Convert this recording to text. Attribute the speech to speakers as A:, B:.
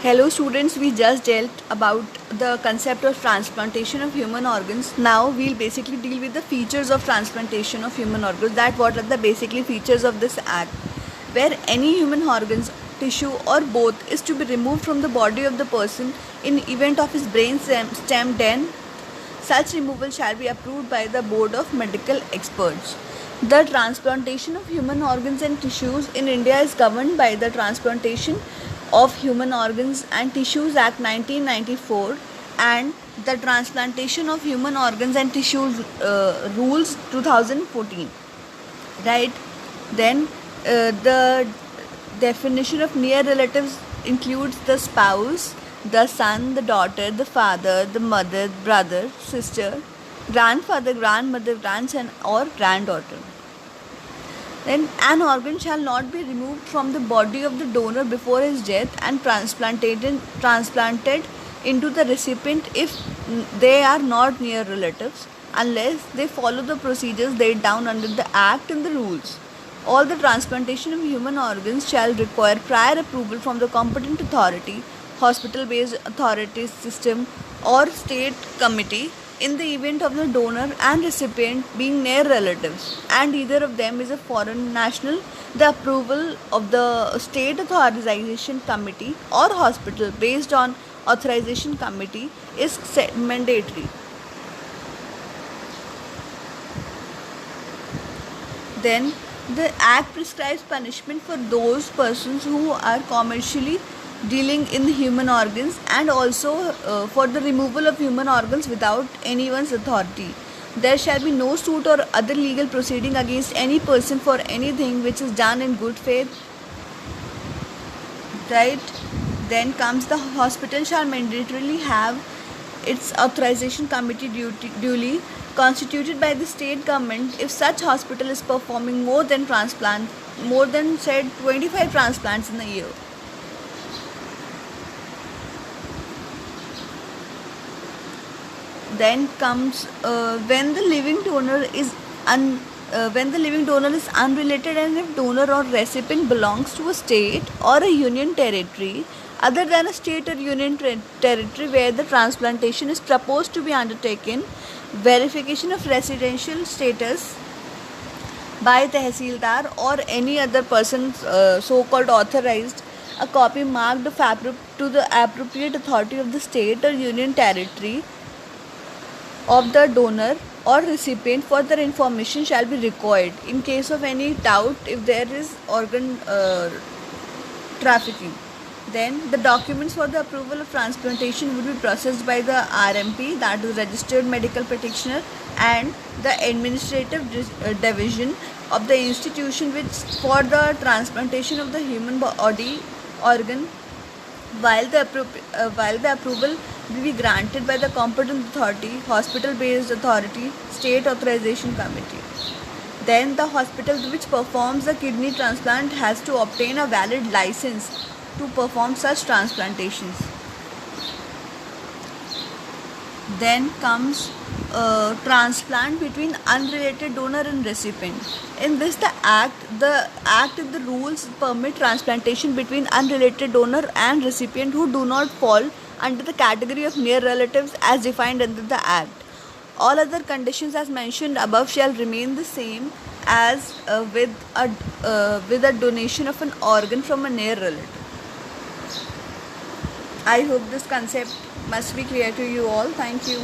A: Hello students, we just dealt about the concept of transplantation of human organs. Now we'll basically deal with the features of transplantation of human organs. That what are the basically features of this act, where any human organs, tissue or both is to be removed from the body of the person in event of his brain stem death. Such removal shall be approved by the board of medical experts. The transplantation of human organs and tissues in India is governed by the Transplantation of Human Organs and Tissues Act 1994 and the Transplantation of Human Organs and Tissues Rules 2014. Right? Then the definition of near relatives includes the spouse, the son, the daughter, the father, the mother, brother, sister, grandfather, grandmother, grandson or granddaughter. Then an organ shall not be removed from the body of the donor before his death and transplanted into the recipient if they are not near relatives, unless they follow the procedures laid down under the Act and the rules. All the transplantation of human organs shall require prior approval from the competent authority, hospital-based authority system or state committee in the event of the donor and recipient being near relatives and either of them is a foreign national. The approval of the state authorization committee or hospital based on authorization committee is mandatory. Then the act prescribes punishment for those persons who are commercially dealing in human organs and also for the removal of human organs without anyone's authority. There shall be no suit or other legal proceeding against any person for anything which is done in good faith. Right? Then comes the hospital shall mandatorily have its authorization committee duly constituted by the state government if such hospital is performing more than said 25 transplants in a year. Then comes when the living donor is unrelated and if donor or recipient belongs to a state or a union territory other than a state or union territory where the transplantation is proposed to be undertaken, verification of residential status by Tehsildar or any other person so-called authorized, a copy marked to the appropriate authority of the state or union territory of the donor or recipient for their information shall be required in case of any doubt if there is organ trafficking. Then the documents for the approval of transplantation will be processed by the RMP, that is registered medical practitioner, and the administrative division of the institution which for the transplantation of the human body organ, while the approval will be granted by the competent authority, hospital-based authority, state authorization committee. Then the hospital which performs the kidney transplant has to obtain a valid license to perform such transplantations. Then comes transplant between unrelated donor and recipient. In this the act and the rules permit transplantation between unrelated donor and recipient who do not fall under the category of near relatives as defined under the act. All other conditions as mentioned above shall remain the same as with a donation of an organ from a near relative. I hope this concept must be clear to you all. Thank you.